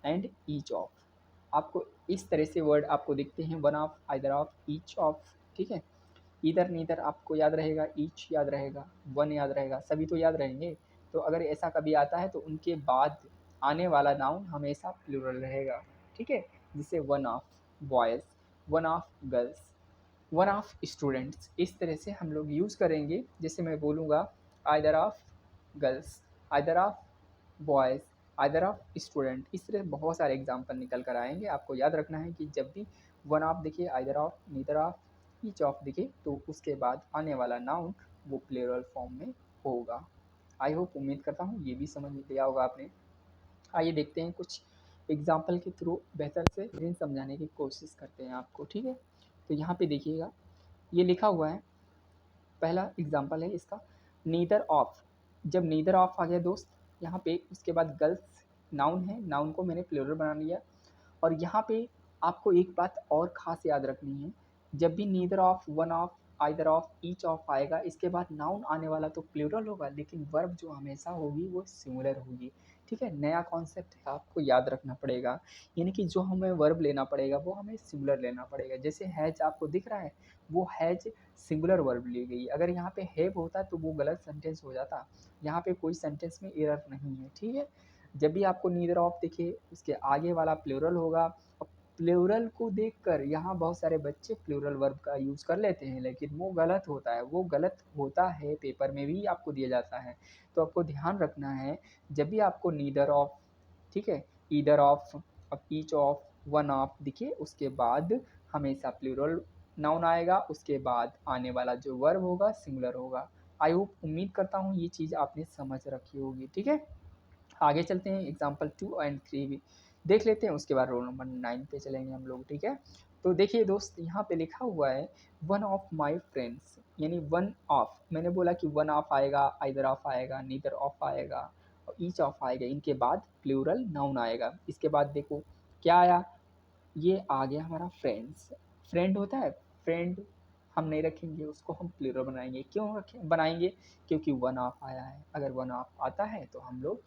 [SPEAKER 1] and each of. आपको इस तरह से वर्ड आपको दिखते हैं, one of, either of, each of, ठीक है। ईदर नीदर आपको याद रहेगा, ईच याद रहेगा, वन याद रहेगा, सभी तो याद रहेंगे। तो अगर ऐसा कभी आता है तो उनके बाद आने वाला नाउन हमेशा प्लूरल रहेगा, ठीक है। जिसे one of boys, one of girls, one of students, इस तरह से हम लोग यूज़ करेंगे। जैसे मैं बोलूँगा either of girls, either of boys, either of student, इस तरह बहुत सारे एग्जाम्पल निकल कर आएंगे। आपको याद रखना है कि जब भी वन ऑफ दिखे, either of, neither of, each of दिखे, तो उसके बाद आने वाला नाउन वो प्लूरल फॉर्म में होगा। आई होप, उम्मीद करता हूँ ये भी समझ लिया होगा आपने। आइए देखते हैं कुछ एग्जाम्पल के थ्रू बेहतर से रीजन समझाने की कोशिश करते हैं आपको, ठीक है। तो यहाँ पे देखिएगा, ये लिखा हुआ है, पहला एग्जाम्पल है इसका, नीदर ऑफ। जब नीदर ऑफ आ गया दोस्त यहाँ पे, उसके बाद गर्ल्स नाउन है, नाउन को मैंने प्लूरल बना लिया। और यहाँ पे आपको एक बात और ख़ास याद रखनी है, जब भी neither of, one of, either of, each of आएगा, इसके बाद नाउन आने वाला तो प्लूरल होगा, लेकिन वर्ब जो हमेशा होगी वो सिंगुलर होगी, ठीक है। नया कॉन्सेप्ट है, आपको याद रखना पड़ेगा। यानी कि जो हमें वर्ब लेना पड़ेगा वो हमें सिंगुलर लेना पड़ेगा। जैसे हैज आपको दिख रहा है, वो हैज सिंगुलर वर्ब ली गई। अगर यहाँ पे हैव होता तो वो गलत सेंटेंस हो जाता। यहाँ पे कोई सेंटेंस में एरर नहीं है, ठीक है। जब भी आपको नीदर ऑफ दिखे, उसके आगे वाला प्लूरल होगा। और प्लूरल को देखकर यहाँ बहुत सारे बच्चे प्लूरल वर्ब का यूज़ कर लेते हैं, लेकिन वो गलत होता है, वो गलत होता है, पेपर में भी आपको दिया जाता है। तो आपको ध्यान रखना है, जब भी आपको नीदर ऑफ, ठीक है, ईदर ऑफ, अब ईच ऑफ, वन ऑफ दिखे, उसके बाद हमेशा प्लूरल नाउन आएगा, उसके बाद आने वाला जो वर्ब होगा सिंगुलर होगा। आई होप, उम्मीद करता हूँ ये चीज़ आपने समझ रखी होगी, ठीक है। आगे चलते हैं, एग्जाम्पल 2 एंड 3 भी देख लेते हैं, उसके बाद रोल नंबर 9 पे चलेंगे हम लोग, ठीक है। तो देखिए दोस्त, यहाँ पे लिखा हुआ है वन ऑफ माई फ्रेंड्स, यानी वन ऑफ, मैंने बोला कि वन ऑफ आएगा, आइदर ऑफ आएगा, नीदर ऑफ आएगा और ईच ऑफ आएगा, इनके बाद प्लूरल नाउन आएगा। इसके बाद देखो क्या आया, ये आ गया हमारा फ्रेंड्स। फ्रेंड होता है, फ्रेंड हम नहीं रखेंगे, उसको हम प्लूरल बनाएंगे। क्यों रखें बनाएंगे, क्योंकि वन ऑफ आया है। अगर वन ऑफ आता है तो हम लोग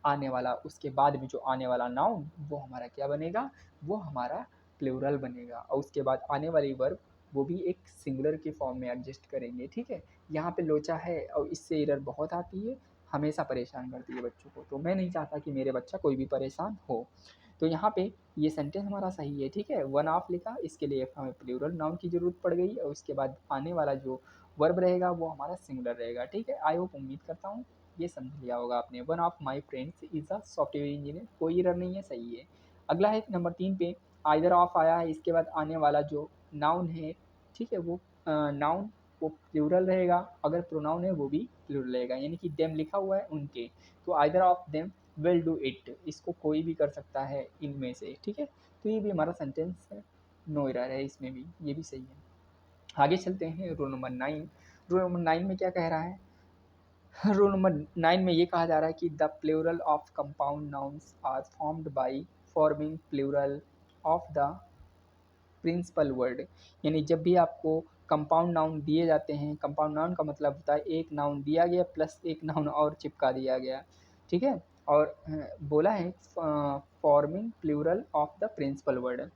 [SPEAKER 1] आने वाला, उसके बाद भी जो आने वाला नाउन वो हमारा क्या बनेगा, वो हमारा प्लूरल बनेगा। और उसके बाद आने वाली वर्ब वो भी एक सिंगुलर के फॉर्म में एडजस्ट करेंगे, ठीक है। यहाँ पे लोचा है और इससे एरर बहुत आती है, हमेशा परेशान करती है बच्चों को। तो मैं नहीं चाहता कि मेरे बच्चा कोई भी परेशान हो। तो यहाँ पे ये सेंटेंस हमारा सही है, ठीक है। वन ऑफ लिखा, इसके लिए हमें प्लूरल नाउन की ज़रूरत पड़ गई और उसके बाद आने वाला जो वर्ब रहेगा वो हमारा सिंगुलर रहेगा, ठीक है। आई होप, उम्मीद करता हूँ ये समझ लिया होगा आपने। One of my friends is a software engineer, कोई एरर नहीं है, सही है। अगला है नंबर 3 पे, आइदर ऑफ आया है, इसके बाद आने वाला जो नाउन है, ठीक है, वो नाउन वो प्लूरल रहेगा, अगर प्रोनाउन है वो भी प्लूरल रहेगा। यानी कि देम लिखा हुआ है, उनके, तो either of them will do it, इसको कोई भी कर सकता है इनमें से, ठीक है। तो ये भी हमारा सेंटेंस है, नो एरर है इसमें भी, ये भी सही है। आगे चलते हैं, रोल नंबर 9। रोल नंबर 9 में क्या कह रहा है, रूल नंबर 9 में ये कहा जा रहा है कि the plural of compound nouns are formed by forming plural of the principal word. यानी जब भी आपको कंपाउंड नाउन दिए जाते हैं, कंपाउंड नाउन का मतलब होता है एक नाउन दिया गया प्लस एक नाउन और चिपका दिया गया, ठीक है। और बोला है forming plural of the principal word.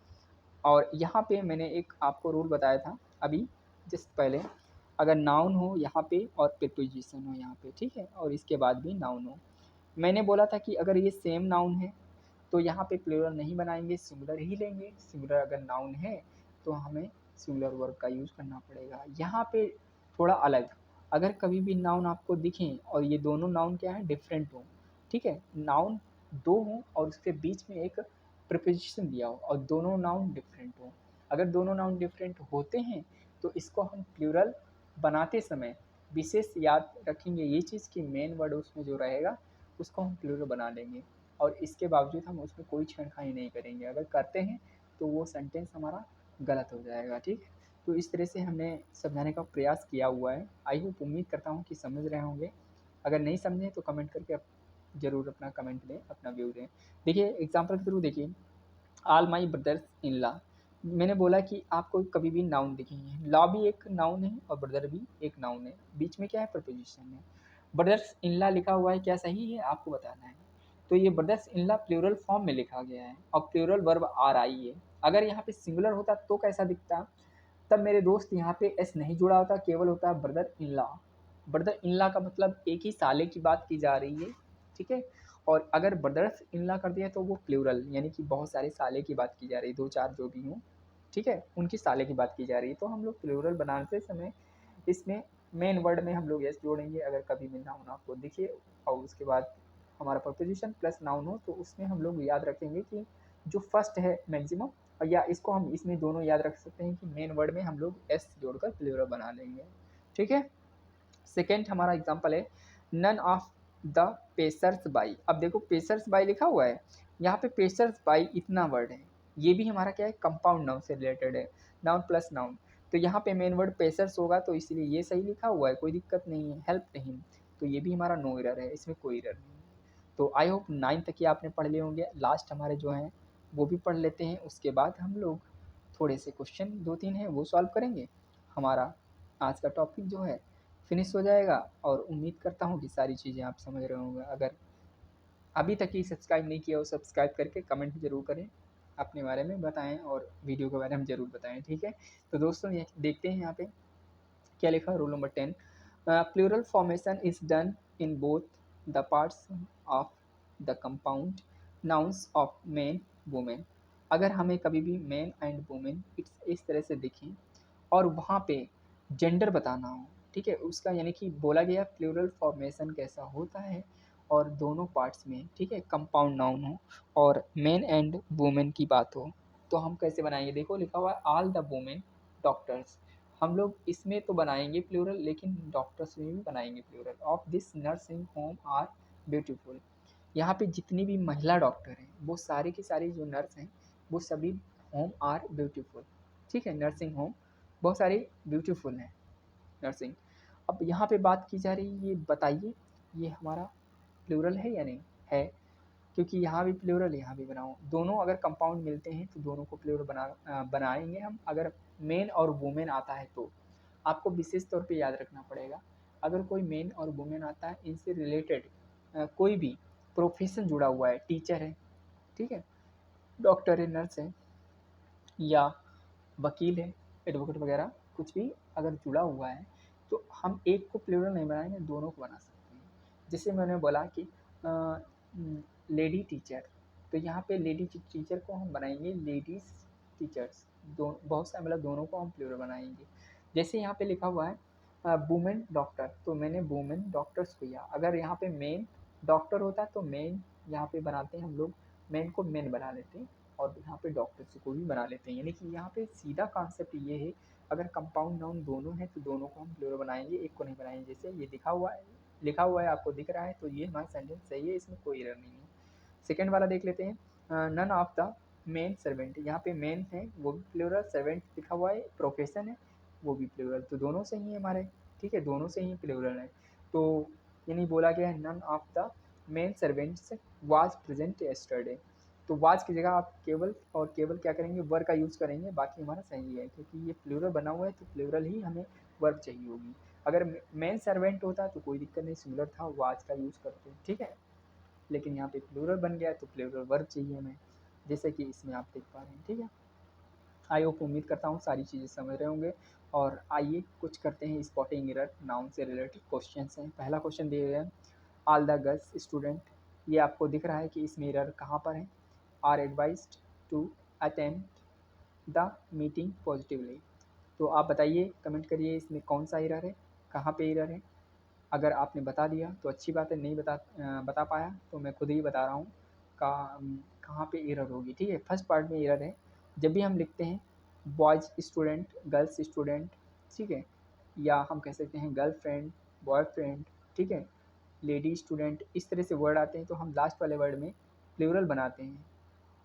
[SPEAKER 1] और यहाँ पे मैंने एक आपको रूल बताया था अभी जस्ट पहले, अगर नाउन हो यहाँ पे और प्रीपोजिशन हो यहाँ पे, ठीक है, और इसके बाद भी नाउन हो, मैंने बोला था कि अगर ये सेम नाउन है तो यहाँ पे प्लूरल नहीं बनाएंगे, सिंगुलर ही लेंगे। सिंगुलर अगर नाउन है तो हमें सिंगुलर वर्ब का यूज़ करना पड़ेगा। यहाँ पे थोड़ा अलग, अगर कभी भी नाउन आपको दिखें और ये दोनों नाउन क्या है, डिफरेंट हो, ठीक है, नाउन दो हों और उसके बीच में एक प्रीपोजिशन दिया हो और दोनों नाउन डिफरेंट हो, अगर दोनों नाउन डिफरेंट होते हैं तो इसको हम प्लूरल बनाते समय विशेष याद रखेंगे ये चीज़ कि मेन वर्ड उसमें जो रहेगा उसको हम प्लूरल बना लेंगे, और इसके बावजूद हम उसमें कोई छेड़खानी नहीं करेंगे। अगर करते हैं तो वो सेंटेंस हमारा गलत हो जाएगा, ठीक है। तो इस तरह से हमने समझाने का प्रयास किया हुआ है। आई होप, उम्मीद करता हूँ कि समझ रहे होंगे। अगर नहीं समझे तो कमेंट करके ज़रूर अपना कमेंट दें, अपना व्यू दें। देखिए एग्जाम्पल के थ्रू देखिए, all my brothers in law, मैंने बोला कि आपको कभी भी नाउन दिखेंगे, लॉ भी एक नाउन है और ब्रदर भी एक नाउन है, बीच में क्या है, प्रपोजिशन है। ब्रदर्स इन लॉ लिखा हुआ है, क्या सही है आपको बताना है। तो ये brothers in law plural form में लिखा गया है और प्लूरल वर्ब आर आई है। अगर यहाँ पे सिंगुलर होता तो कैसा दिखता, तब मेरे दोस्त यहाँ पे एस नहीं जुड़ा होता, केवल होता है brother in law. Brother in law का मतलब एक ही साले की बात की जा रही है, ठीक है। और अगर ब्रदर्स इन लॉ कर दिया तो वो प्लूरल, यानी कि बहुत सारे साले की बात की जा रही है, दो चार जो भी हों, ठीक है, उनकी साले की बात की जा रही है। तो हम लोग प्लूरल बनाते समय इसमें मेन वर्ड में हम लोग एस जोड़ेंगे, अगर कभी भी नाउन आपको दिखे और उसके बाद हमारा प्रपोजिशन प्लस नाउन हो, तो उसमें हम लोग याद रखेंगे कि जो फर्स्ट है मैक्सिमम, और या इसको हम इसमें दोनों याद रख सकते हैं कि मेन वर्ड में हम लोग एस जोड़कर प्लूरल बना लेंगे, ठीक है। सेकेंड हमारा एग्जाम्पल है none of the passers by. अब देखो पेसर्स बाई लिखा हुआ है, यहाँ पे पेसर्स बाई इतना वर्ड है, ये भी हमारा क्या है, कंपाउंड नाउन से रिलेटेड है, नाउन प्लस नाउन। तो यहाँ पे मेन वर्ड पेसर्स होगा, तो इसलिए ये सही लिखा हुआ है, कोई दिक्कत नहीं है, हेल्प नहीं, तो ये भी हमारा नो एरर है, इसमें कोई एरर नहीं है। तो आई होप 9 तक ही आपने पढ़ लिए होंगे, लास्ट हमारे जो हैं वो भी पढ़ लेते हैं, उसके बाद हम लोग थोड़े से क्वेश्चन 2-3 हैं वो सॉल्व करेंगे। हमारा आज का टॉपिक जो है फिनिश हो जाएगा, और उम्मीद करता हूँ कि सारी चीज़ें आप समझ रहे होंगे। अगर अभी तक ही सब्सक्राइब नहीं किया हो, सब्सक्राइब करके कमेंट भी ज़रूर करें, अपने बारे में बताएं और वीडियो के बारे में ज़रूर बताएं, ठीक है। तो दोस्तों ये देखते हैं यहाँ पे क्या लिखा है, rule number 10, plural formation is done in both the parts of the compound nouns of man women. अगर हमें कभी भी मैन एंड वुमेन इस तरह से दिखें और वहाँ पे जेंडर बताना हो, ठीक है, उसका यानी कि बोला गया प्लूरल फॉर्मेशन कैसा होता है, और दोनों पार्ट्स में, ठीक है, कंपाउंड नाउन हो और मेन एंड वुमेन की बात हो, तो हम कैसे बनाएंगे। देखो लिखा हुआ है ऑल द वुमेन डॉक्टर्स, हम लोग इसमें तो बनाएंगे प्लूरल, लेकिन डॉक्टर्स में भी बनाएंगे plural. Of this nursing home are beautiful, यहाँ पे जितनी भी महिला डॉक्टर हैं वो सारी की सारी जो नर्स हैं वो सभी होम आर ब्यूटीफुल, ठीक है, नर्सिंग होम बहुत सारी ब्यूटीफुल हैं नर्सिंग। अब यहाँ पे बात की जा रही है, ये बताइए ये हमारा प्लूरल है या नहीं है, क्योंकि यहाँ भी प्लूरल यहाँ भी बनाओ, दोनों अगर कंपाउंड मिलते हैं तो दोनों को प्लूरल बनाएंगे हम। अगर मेन और वुमेन आता है तो आपको विशेष तौर पे याद रखना पड़ेगा, अगर कोई मेन और वुमेन आता है, इनसे रिलेटेड कोई भी प्रोफेशन जुड़ा हुआ है, टीचर है, ठीक है, डॉक्टर है, नर्स है, या वकील है, एडवोकेट वगैरह कुछ भी अगर जुड़ा हुआ है, तो हम एक को प्लूरल नहीं बनाएंगे, दोनों को बना सकते हैं। जैसे मैंने बोला कि लेडी टीचर, तो यहाँ पे लेडी टीचर को हम बनाएंगे लेडीज़ टीचर्स, दो बहुत सा मतलब दोनों को हम प्लूरल बनाएंगे। जैसे यहाँ पे लिखा हुआ है वुमेन डॉक्टर, तो मैंने वुमेन डॉक्टर्स किया। अगर यहाँ पे मेन डॉक्टर होता तो मेन यहाँ पे बनाते हैं हम लोग, मेन को मेन बना लेते हैं और यहाँ पे डॉक्टर्स को भी बना लेते हैं, यानी कि यहाँ पे सीधा कॉन्सेप्ट ये है, अगर कंपाउंड नाउन दोनों हैं तो दोनों को हम प्लूरल बनाएंगे, एक को नहीं बनाएंगे। जैसे ये लिखा हुआ है आपको दिख रहा है, तो ये हमारा सेंटेंस सही है, इसमें कोई एरर नहीं है। सेकेंड वाला देख लेते हैं, none of the men servant, यहाँ पे मेन है वो भी प्लूरल, सर्वेंट लिखा हुआ है प्रोफेशन है वो भी प्लूरल, तो दोनों सही है हमारे, ठीक है, दोनों से ही प्लूरल है। तो यानी बोला गया है none of the men servants was present yesterday, तो वाज की जगह आप केवल और केवल क्या करेंगे, वर का यूज़ करेंगे, बाकी हमारा सही है, क्योंकि ये प्लूरल बना हुआ है तो प्लूरल ही हमें वर्ब चाहिए होगी। अगर मेन सर्वेंट होता तो कोई दिक्कत नहीं, सिमिलर था, वाज का यूज़ करते हैं, ठीक है, लेकिन यहाँ पे प्लूरल बन गया है तो प्लूरल वर्ब चाहिए हमें, जैसे कि इसमें आप देख पा रहे हैं, ठीक है। आई होप उम्मीद करता हूँ सारी चीज़ें समझ रहे होंगे। और आइए कुछ करते हैं, स्पॉटिंग एरर नाउन से रिलेटेड क्वेश्चन हैं। पहला क्वेश्चन दिए हुए हैं ऑल द गर्ल्स स्टूडेंट, ये आपको दिख रहा है कि इसमें एरर कहाँ पर है, are advised to attend the meeting positively, तो आप बताइए, कमेंट करिए इसमें कौन सा एरर है, कहाँ पे एरर है। अगर आपने बता दिया तो अच्छी बात है, नहीं बता पाया तो मैं खुद ही बता रहा हूँ कहाँ पे एरर होगी, ठीक है। फर्स्ट पार्ट में एरर है, जब भी हम लिखते हैं बॉयज़ स्टूडेंट, गर्ल्स स्टूडेंट, ठीक है, या हम कह सकते हैं गर्लफ्रेंड, बॉयफ्रेंड, ठीक है, लेडी स्टूडेंट, इस तरह से वर्ड आते हैं तो हम लास्ट वाले वर्ड में प्लूरल बनाते हैं,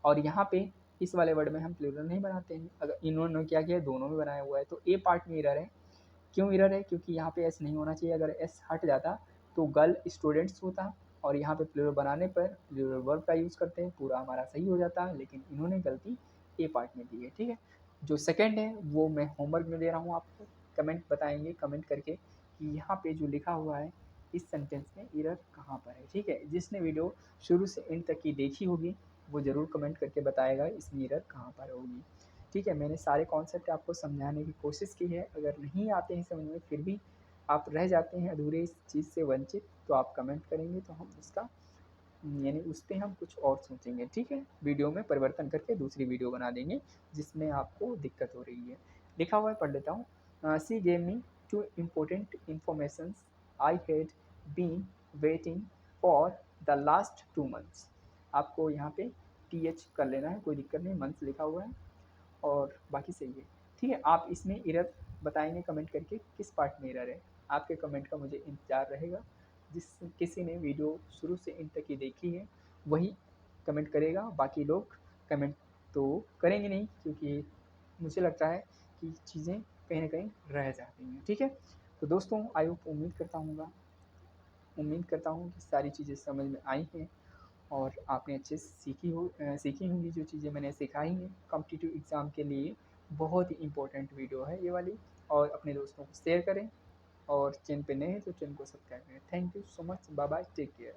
[SPEAKER 1] और यहाँ पे इस वाले वर्ड में हम प्लूरल नहीं बनाते हैं। अगर इन्होंने क्या किया, दोनों में बनाया हुआ है, तो ए पार्ट में एरर है। क्यों एरर है, क्योंकि यहाँ पे एस नहीं होना चाहिए, अगर एस हट जाता तो गर्ल स्टूडेंट्स होता, और यहाँ पे प्लूरल बनाने पर प्लूरल वर्ब का यूज़ करते हैं, पूरा हमारा सही हो जाता है, लेकिन इन्होंने गलती ए पार्ट में दी है, ठीक है। जो सेकंड है वो मैं होमवर्क में दे रहा हूँ आपको, कमेंट बताएंगे कमेंट करके कि यहाँ पे जो लिखा हुआ है इस सेंटेंस में एरर कहाँ पर है, ठीक है। जिसने वीडियो शुरू से एंड तक की देखी होगी वो ज़रूर कमेंट करके बताएगा इसमें एरर कहाँ पर होगी। ठीक है, मैंने सारे कॉन्सेप्ट आपको समझाने की कोशिश की है। अगर नहीं आते हैं समझ में, फिर भी आप रह जाते हैं अधूरे इस चीज़ से वंचित, तो आप कमेंट करेंगे तो हम उसका यानी उस पे हम कुछ और सोचेंगे, ठीक है? वीडियो में परिवर्तन करके दूसरी वीडियो बना देंगे जिसमें आपको दिक्कत हो रही है। लिखा हुआ है, पढ़ लेता हूँ। She gave me 2 important informations I had been waiting for the last 2 months. आपको यहाँ पे टीएच कर लेना है, कोई दिक्कत नहीं, मंथ्स लिखा हुआ है और बाकी सही है। ठीक है, आप इसमें एरर बताएँगे कमेंट करके, किस पार्ट में एरर है? आपके कमेंट का मुझे इंतज़ार रहेगा। जिस किसी ने वीडियो शुरू से एंड तक की देखी है, वही कमेंट करेगा, बाकी लोग कमेंट तो करेंगे नहीं, क्योंकि मुझे लगता है कि चीज़ें कहीं न कहीं रह जाती हैं, ठीक है? तो दोस्तों, आई होप उम्मीद करता हूँ कि सारी चीज़ें समझ में आई हैं और आपने अच्छे से सीखी होंगी जो चीज़ें मैंने सिखाई हैं कॉम्पिटिटिव एग्ज़ाम के लिए। बहुत ही इम्पोर्टेंट वीडियो है ये वाली, और अपने दोस्तों को शेयर करें और चैनल पे नए हैं तो चैनल को सब्सक्राइब करें। Thank you so much, bye bye, take care.